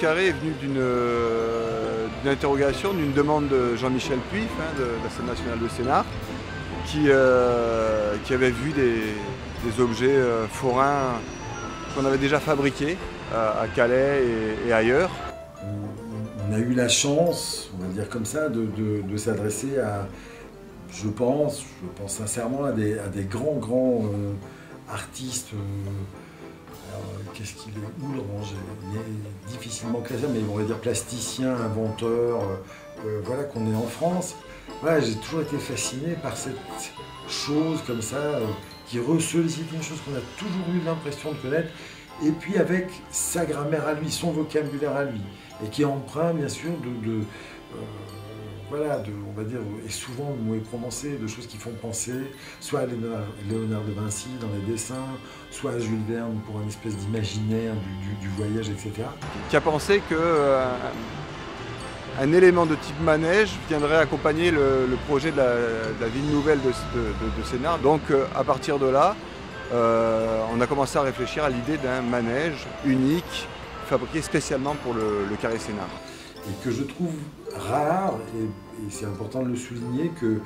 carré est venu d'une interrogation, d'une demande de Jean-Michel Puif, de la scène nationale de Sénart, qui avait vu des objets forains qu'on avait déjà fabriqués à Calais et ailleurs. On a eu la chance, on va dire comme ça, de s'adresser à, je pense sincèrement à des grands artistes. Qu'est-ce qu'il est, où le ranger? Il est difficilement classé, mais on va dire plasticien, inventeur, voilà, qu'on est en France. Voilà, j'ai toujours été fasciné par cette chose comme ça, qui ressollicite une chose qu'on a toujours eu l'impression de connaître, et puis avec sa grammaire à lui, son vocabulaire à lui, et qui est empreint bien sûr voilà, on va dire, et souvent le mot est prononcé, de choses qui font penser, soit à Léonard de Vinci dans les dessins, soit à Jules Verne pour une espèce d'imaginaire du voyage, etc. Qui a pensé que un élément de type manège viendrait accompagner le projet de la ville nouvelle de Sénart. Donc à partir de là, on a commencé à réfléchir à l'idée d'un manège unique, fabriqué spécialement pour le carré Sénart. Et que je trouve rare, et c'est important de le souligner, que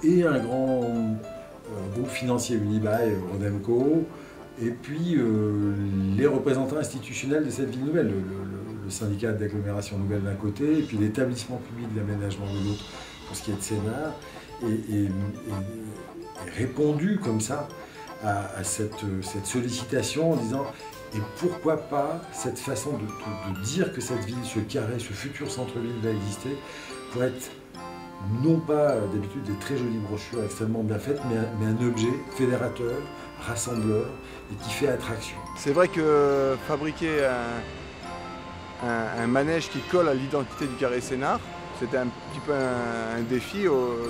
et un grand groupe financier Unibail, Rodemco, et puis les représentants institutionnels de cette ville nouvelle, le syndicat d'agglomération nouvelle d'un côté, et puis l'établissement public d'aménagement de l'autre, pour ce qui est de Sénart, et répondu comme ça à cette sollicitation en disant: et pourquoi pas cette façon de dire que cette ville, ce carré, ce futur centre-ville va exister, pour être non pas d'habitude des très jolies brochures extrêmement bien faites, mais un objet fédérateur, rassembleur, et qui fait attraction. C'est vrai que fabriquer un manège qui colle à l'identité du carré Sénart, c'était un petit peu un défi.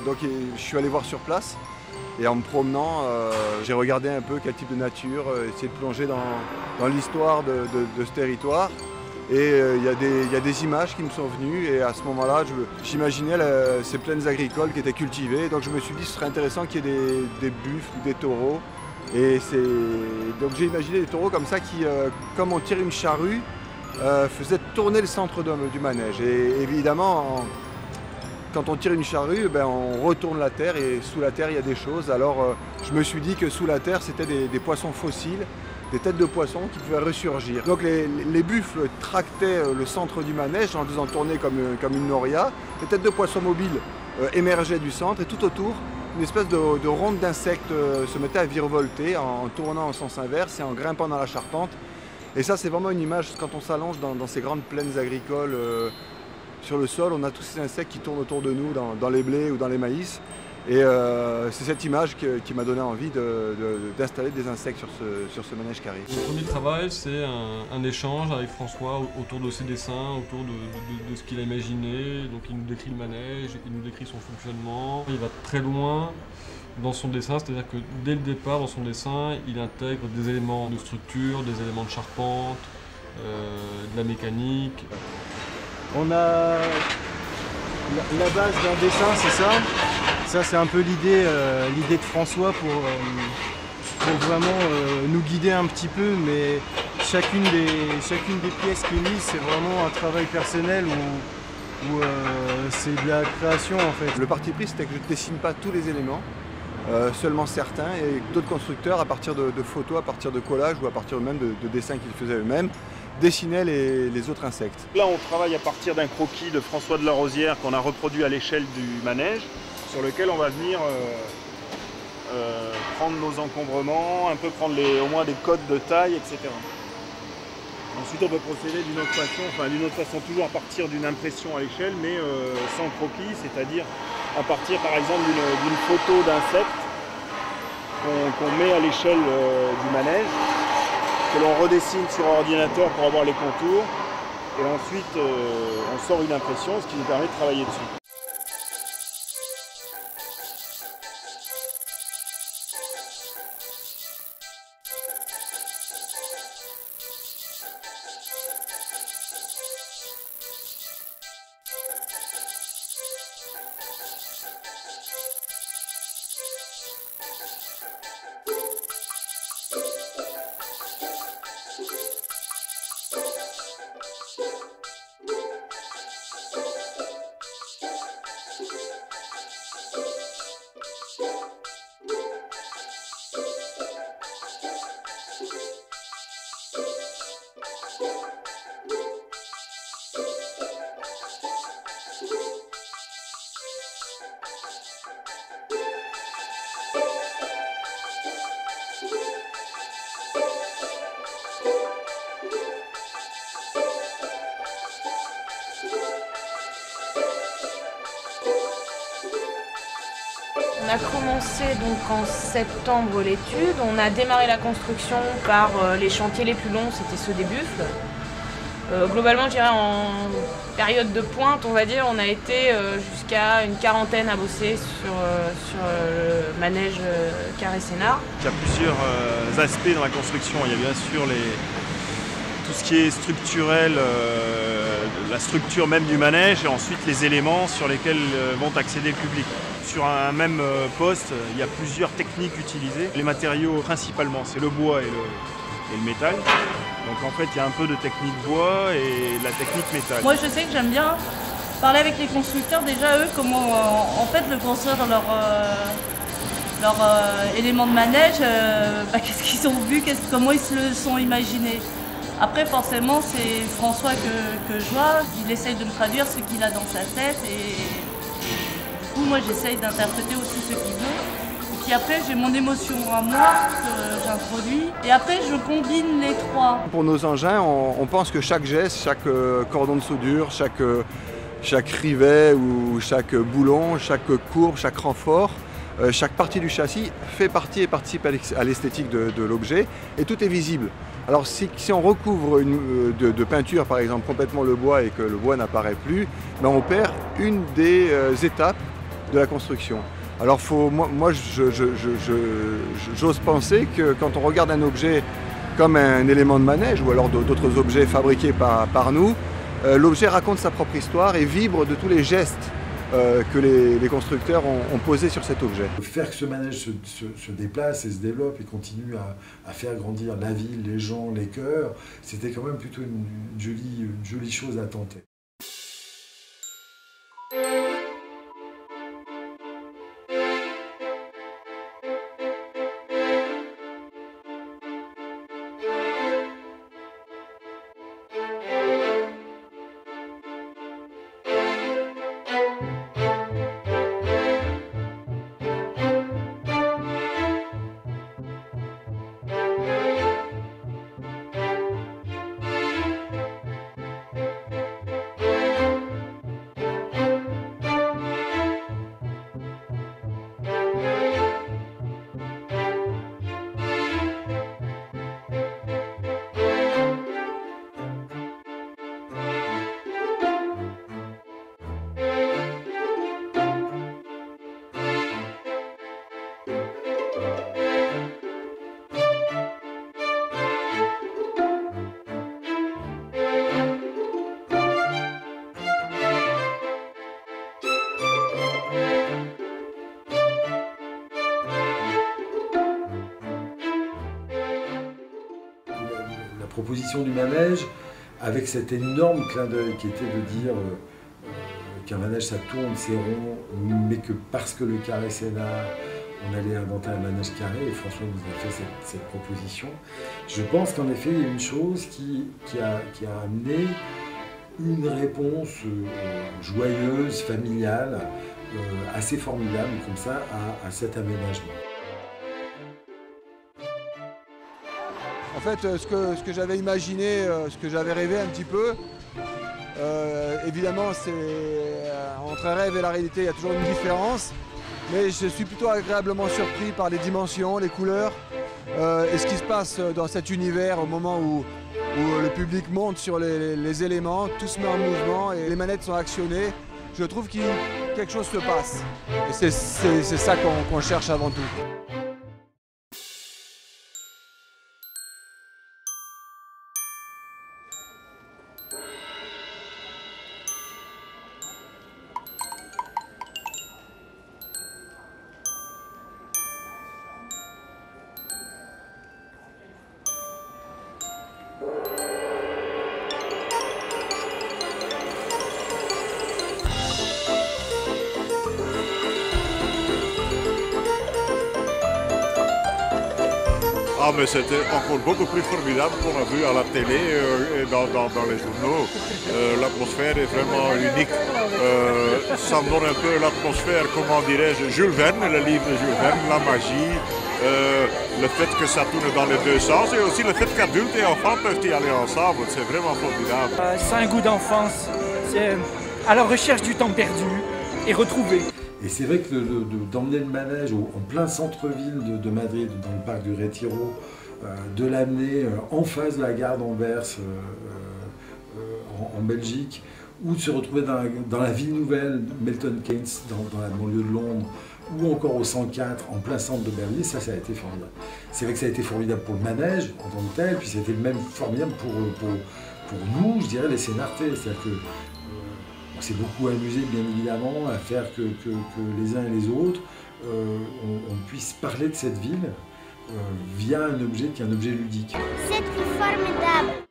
Donc je suis allé voir sur place. Et en me promenant, j'ai regardé un peu quel type de nature, essayé de plonger dans l'histoire de ce territoire. Et il y a des images qui me sont venues, et à ce moment-là, j'imaginais ces plaines agricoles qui étaient cultivées. Donc je me suis dit que ce serait intéressant qu'il y ait des buffles ou des taureaux. Et donc j'ai imaginé des taureaux comme ça qui, comme on tire une charrue, faisaient tourner le centre du manège. Et évidemment, quand on tire une charrue, on retourne la terre, et sous la terre il y a des choses. Alors je me suis dit que sous la terre c'était des poissons fossiles, des têtes de poissons qui pouvaient ressurgir. Donc les buffles tractaient le centre du manège en le faisant tourner comme une noria. Les têtes de poissons mobiles émergeaient du centre, et tout autour, une espèce de ronde d'insectes se mettait à virevolter en tournant en sens inverse et en grimpant dans la charpente. Et ça, c'est vraiment une image, quand on s'allonge dans ces grandes plaines agricoles, sur le sol, on a tous ces insectes qui tournent autour de nous dans les blés ou dans les maïs. Et c'est cette image qui m'a donné envie d'installer des insectes sur ce manège carré. Le premier travail, c'est un échange avec François autour de ses dessins, autour de ce qu'il a imaginé. Donc il nous décrit le manège, il nous décrit son fonctionnement. Il va très loin dans son dessin, c'est-à-dire que dès le départ, dans son dessin, il intègre des éléments de structure, des éléments de charpente, de la mécanique. On a la base d'un dessin, c'est ça. Ça, c'est un peu l'idée de François pour vraiment nous guider un petit peu, mais chacune des pièces qu'il mise, c'est vraiment un travail personnel où c'est de la création en fait. Le parti pris, c'était que je ne dessine pas tous les éléments, seulement certains, et d'autres constructeurs, à partir de photos, à partir de collages ou à partir même de dessins qu'ils faisaient eux-mêmes, dessinaient les autres insectes. Là, on travaille à partir d'un croquis de François de la Rosière qu'on a reproduit à l'échelle du manège, sur lequel on va venir prendre nos encombrements, un peu prendre au moins des codes de taille, etc. Ensuite, on peut procéder d'une autre façon, toujours à partir d'une impression à l'échelle, mais sans croquis, c'est-à-dire à partir par exemple d'une photo d'insecte qu'on met à l'échelle du manège, que l'on redessine sur ordinateur pour avoir les contours, et ensuite on sort une impression, ce qui nous permet de travailler dessus. a commencé donc en septembre l'étude. On a démarré la construction par les chantiers les plus longs, c'était ceux des buffles. Globalement, je dirais en période de pointe, on va dire, on a été jusqu'à une quarantaine à bosser sur le manège Carré-Sénart. Il y a plusieurs aspects dans la construction. Il y a bien sûr tout ce qui est structurel, la structure même du manège, et ensuite les éléments sur lesquels vont accéder le public. Sur un même poste, il y a plusieurs techniques utilisées. Les matériaux principalement, c'est le bois et le métal. Donc en fait, il y a un peu de technique bois et la technique métal. Moi, je sais que j'aime bien parler avec les constructeurs, déjà eux, comment en fait le construire dans leur élément de manège, qu'est-ce qu'ils ont vu, comment ils se le sont imaginés. Après, forcément, c'est François que je vois, il essaye de me traduire ce qu'il a dans sa tête et du coup, moi, j'essaye d'interpréter aussi ce qu'il veut. Et puis après, j'ai mon émotion à moi que j'introduis et après, je combine les trois. Pour nos engins, on pense que chaque geste, chaque cordon de soudure, chaque rivet ou chaque boulon, chaque courbe, chaque renfort, chaque partie du châssis fait partie et participe à l'esthétique de l'objet et tout est visible. Alors si on recouvre de peinture par exemple complètement le bois et que le bois n'apparaît plus, on perd une des étapes de la construction. Alors moi j'ose penser que quand on regarde un objet comme un élément de manège ou alors d'autres objets fabriqués par nous, l'objet raconte sa propre histoire et vibre de tous les gestes que les constructeurs ont posés sur cet objet. Faire que ce manège se déplace et se développe et continue à faire grandir la ville, les gens, les cœurs, c'était quand même plutôt une jolie chose à tenter. La proposition du manège, avec cet énorme clin d'œil qui était de dire qu'un manège ça tourne, c'est rond, mais que parce que le Carré-Sénart, on allait inventer un manège carré, et François nous a fait cette proposition. Je pense qu'en effet, il y a une chose qui a amené une réponse joyeuse, familiale, assez formidable comme ça à cet aménagement. En fait, ce que j'avais imaginé, ce que j'avais rêvé un petit peu, évidemment, entre un rêve et la réalité, il y a toujours une différence. Mais je suis plutôt agréablement surpris par les dimensions, les couleurs et ce qui se passe dans cet univers au moment où le public monte sur les éléments, tout se met en mouvement et les manettes sont actionnées. Je trouve que quelque chose se passe. Et c'est ça qu'on cherche avant tout. Ah, mais c'était encore beaucoup plus formidable qu'on a vu à la télé et dans les journaux. L'atmosphère est vraiment unique. Ça me donne un peu l'atmosphère, comment dirais-je, Jules Verne, le livre de Jules Verne, la magie, le fait que ça tourne dans les deux sens et aussi le fait qu'adultes et enfants peuvent y aller ensemble. C'est vraiment formidable. C'est un goût d'enfance. C'est à la recherche du temps perdu et retrouvé. Et c'est vrai que d'emmener le manège en plein centre-ville de Madrid, dans le parc du Retiro, de l'amener en face de la gare d'Anvers en Belgique, ou de se retrouver dans la ville nouvelle, Milton Keynes, dans la banlieue de Londres, ou encore au 104, en plein centre de Berlin, ça a été formidable. C'est vrai que ça a été formidable pour le manège en tant que tel, puis c'était même formidable pour nous, je dirais, les scénartés. C'est-à-dire que on s'est beaucoup amusé, bien évidemment, à faire que les uns et les autres, on puisse parler de cette ville via un objet qui est un objet ludique. C'est formidable.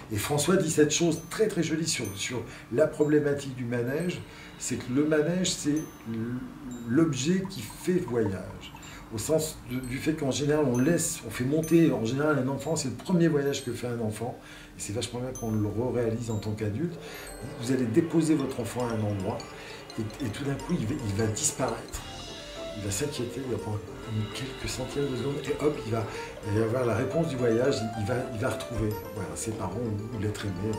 Et François dit cette chose très très jolie sur la problématique du manège, c'est que le manège c'est l'objet qui fait voyage. Au sens du fait qu'en général on fait monter, en général un enfant, c'est le premier voyage que fait un enfant, et c'est vachement bien qu'on le réalise en tant qu'adulte. Vous allez déposer votre enfant à un endroit, et tout d'un coup il va disparaître. Il va s'inquiéter, il va prendre quelques centièmes de secondes et hop, il va y avoir la réponse du voyage, il va retrouver voilà, ses parents ou l'être aimé.